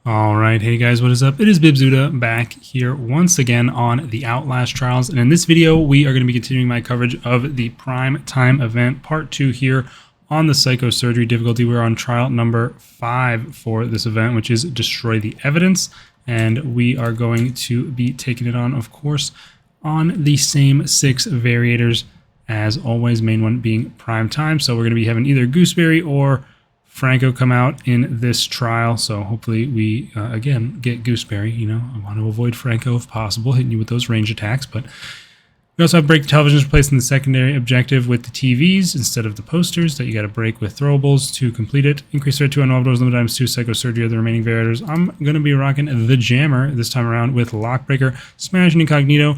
Alright, hey guys, what is up? It is Bibzuda back here once again on the Outlast Trials, and in this video we are going to be continuing my coverage of the Prime Time event, part 2 here on the Psychosurgery difficulty. We're on trial number 5 for this event, which is Destroy the Evidence, and we are going to be taking it on, of course, on the same 6 variators as always, main one being Prime Time. So we're going to be having either Gooseberry or Franco come out in this trial, so hopefully we, again, get Gooseberry. You know, I want to avoid Franco if possible, hitting you with those range attacks, but we also have break televisions replaced in the secondary objective with the TVs instead of the posters that you got to break with throwables to complete it. Increase threat to unwell doors, limit times 2, Psychosurgery of the remaining variators. I'm going to be rocking the Jammer this time around with Lockbreaker, Smash, and Incognito.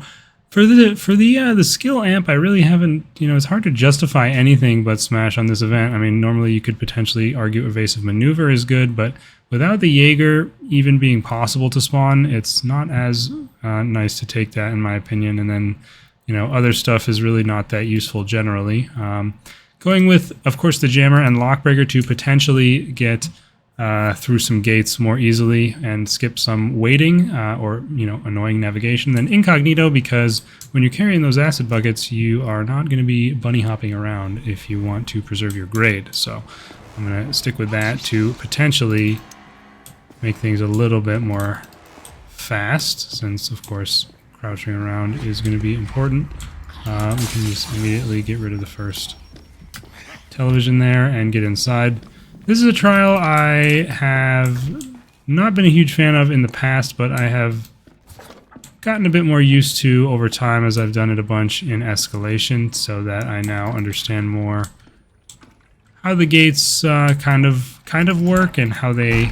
For the skill amp, I really haven't, it's hard to justify anything but Smash on this event. I mean, normally you could potentially argue Evasive Maneuver is good, but without the Jaeger even being possible to spawn, it's not as nice to take that, in my opinion. And then, other stuff is really not that useful generally. Going with, of course, the Jammer and Lockbreaker to potentially get through some gates more easily and skip some waiting or annoying navigation. Then Incognito, because when you're carrying those acid buckets, you are not going to be bunny hopping around if you want to preserve your grade. So I'm going to stick with that to potentially make things a little bit more fast, since of course crouching around is going to be important. We can just immediately get rid of the first television there and get inside. This is a trial I have not been a huge fan of in the past, but I have gotten a bit more used to over time as I've done it a bunch in escalation, so that I now understand more how the gates kind of work and how they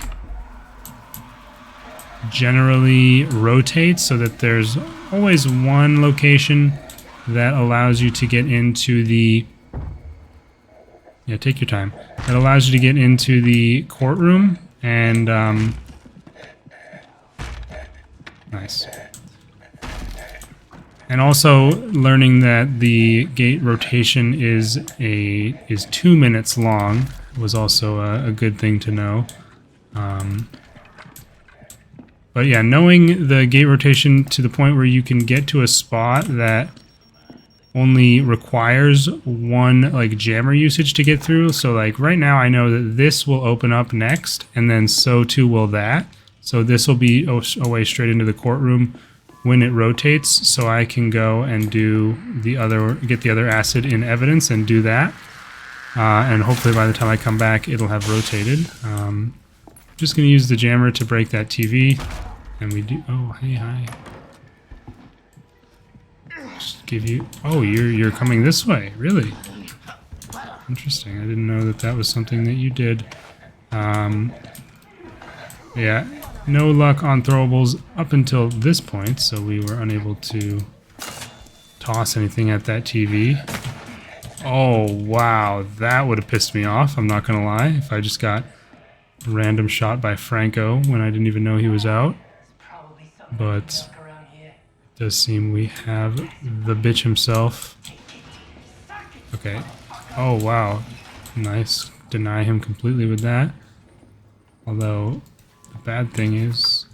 generally rotate, so that there's always one location that allows you to get into the take your time. That allows you to get into the courtroom, and nice. And also learning that the gate rotation is 2 minutes long was also a good thing to know. But yeah, knowing the gate rotation to the point where you can get to a spot that only requires one jammer usage to get through. So right now I know that this will open up next, and then so too will that. So this will be away straight into the courtroom when it rotates, so I can go and do get the other acid in evidence and do that. And hopefully by the time I come back it'll have rotated. Just gonna use the jammer to break that TV, and we do. Oh, hey, hi. Give you. Oh, you're coming this way, really? Interesting. I didn't know that was something that you did. Yeah, no luck on throwables up until this point, so we were unable to toss anything at that TV. Oh wow, that would have pissed me off. I'm not gonna lie. If I just got random shot by Franco when I didn't even know he was out, but. Does seem we have the bitch himself. Okay. Oh wow, nice. Deny him completely with that. Although the bad thing is,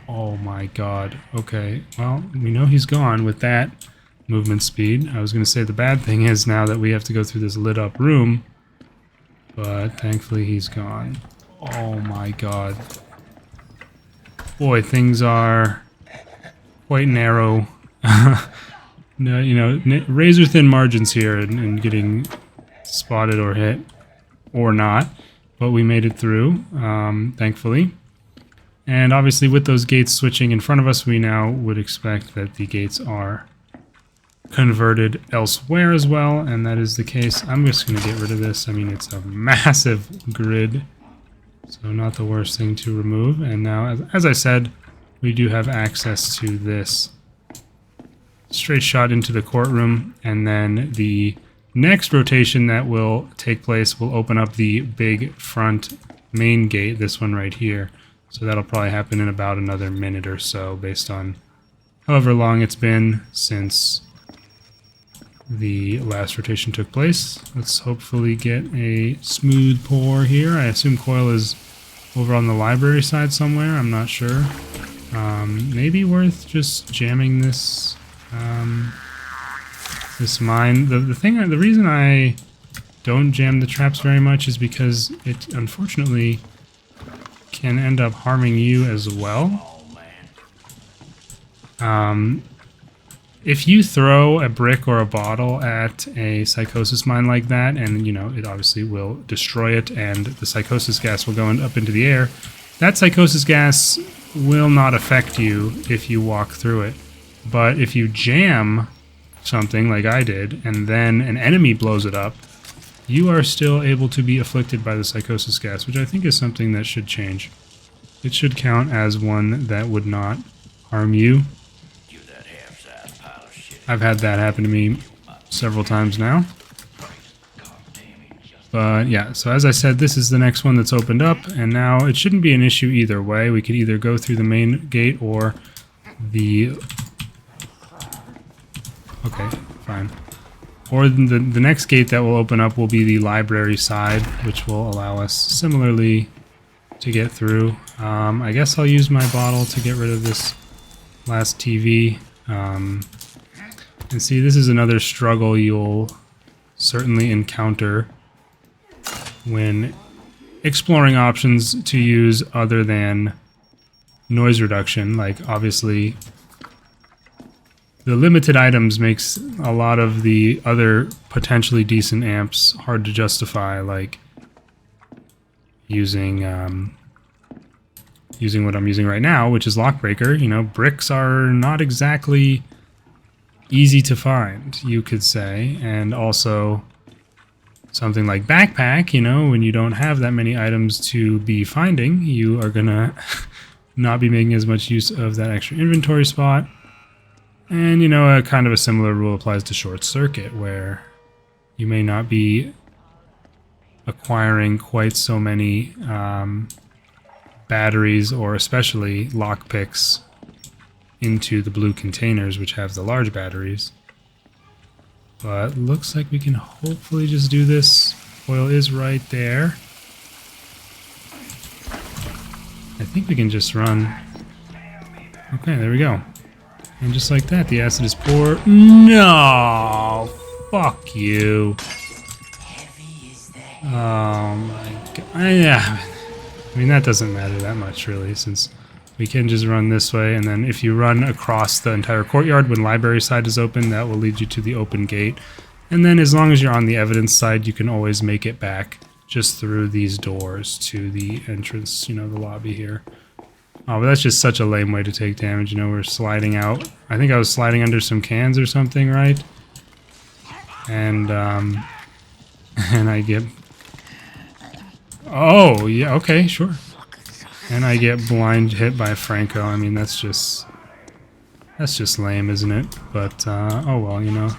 oh my god. Okay, well, we know he's gone with that movement speed. I was gonna say the bad thing is now that we have to go through this lit up room, but thankfully he's gone. Oh my god. Boy, things are quite narrow. No, razor thin margins here and getting spotted or hit or not, but we made it through, thankfully. And obviously with those gates switching in front of us, we now would expect that the gates are converted elsewhere as well, and that is the case. I'm just going to get rid of this. I mean, it's a massive grid. So not the worst thing to remove. And now, as I said, we do have access to this straight shot into the courtroom. And then the next rotation that will take place will open up the big front main gate, this one right here. So that'll probably happen in about another minute or so, based on however long it's been since the last rotation took place. Let's hopefully get a smooth pour here. I assume Coil is over on the library side somewhere. I'm not sure. Maybe worth just jamming this this mine. The reason I don't jam the traps very much is because it unfortunately can end up harming you as well. If you throw a brick or a bottle at a psychosis mine like that, and you know, it obviously will destroy it and the psychosis gas will go up into the air, that psychosis gas will not affect you if you walk through it. But if you jam something like I did, and then an enemy blows it up, you are still able to be afflicted by the psychosis gas, which I think is something that should change. It should count as one that would not harm you. I've had that happen to me several times now. But yeah, so as I said, this is the next one that's opened up, and now it shouldn't be an issue either way. We could either go through the main gate or the... Okay, fine. Or the next gate that will open up will be the library side, which will allow us similarly to get through. I guess I'll use my bottle to get rid of this last TV. And see, this is another struggle you'll certainly encounter when exploring options to use other than noise reduction. Like, obviously, the limited items makes a lot of the other potentially decent amps hard to justify, like using using what I'm using right now, which is Lockbreaker. You know, bricks are not exactly easy to find, you could say, and also something like Backpack, you know, when you don't have that many items to be finding, you are gonna not be making as much use of that extra inventory spot. And, you know, a kind of a similar rule applies to Short Circuit, where you may not be acquiring quite so many batteries or especially lockpicks into the blue containers, which have the large batteries. But looks like we can hopefully just do this. Oil is right there. I think we can just run. Okay, there we go. And just like that, the acid is poured. No! Fuck you. Oh my god. Yeah. I mean, that doesn't matter that much, really, since we can just run this way, and then if you run across the entire courtyard when library side is open, that will lead you to the open gate. And then as long as you're on the evidence side, you can always make it back just through these doors to the entrance, you know, the lobby here. Oh, but that's just such a lame way to take damage. You know, we're sliding out. I think I was sliding under some cans or something, right? And and I get... Oh, yeah, okay, sure. And I get blind hit by Franco. I mean, that's just lame, isn't it? But, oh well, you know.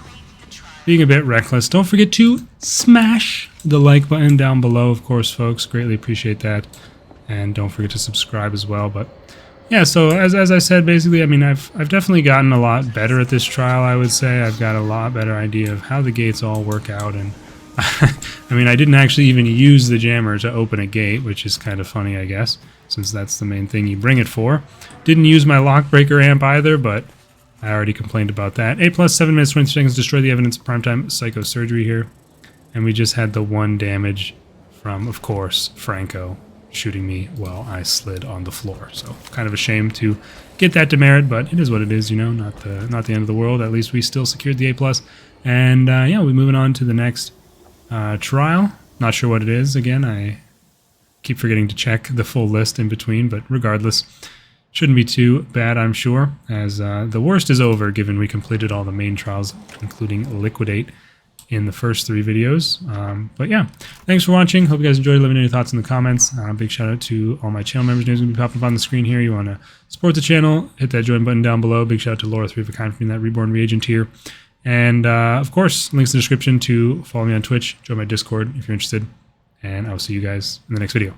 Being a bit reckless. Don't forget to smash the like button down below, of course, folks. Greatly appreciate that. And don't forget to subscribe as well. But, yeah, so as I said, basically, I mean, I've definitely gotten a lot better at this trial, I would say. I've got a lot better idea of how the gates all work out, and I mean, I didn't actually even use the jammer to open a gate, which is kind of funny, I guess, since that's the main thing you bring it for. Didn't use my Lockbreaker amp either, but I already complained about that. 8 plus 7 minutes, 20 seconds, destroy the evidence of primetime psychosurgery here. And we just had the one damage from, of course, Franco shooting me while I slid on the floor. So kind of a shame to get that demerit, but it is what it is, you know, not the end of the world. At least we still secured the A+. And yeah, we're moving on to the next trial. Not sure what it is. Again, I keep forgetting to check the full list in between, but regardless, shouldn't be too bad, I'm sure, as the worst is over, given we completed all the main trials, including Liquidate, in the first 3 videos. But yeah, thanks for watching. Hope you guys enjoyed. Let me know your thoughts in the comments. Big shout out to all my channel members. Names going to be popping up on the screen here. You want to support the channel, hit that join button down below. Big shout out to Laura 3 of a kind for being that reborn reagent here. And of course, links in the description to follow me on Twitch, join my Discord if you're interested. And I'll see you guys in the next video.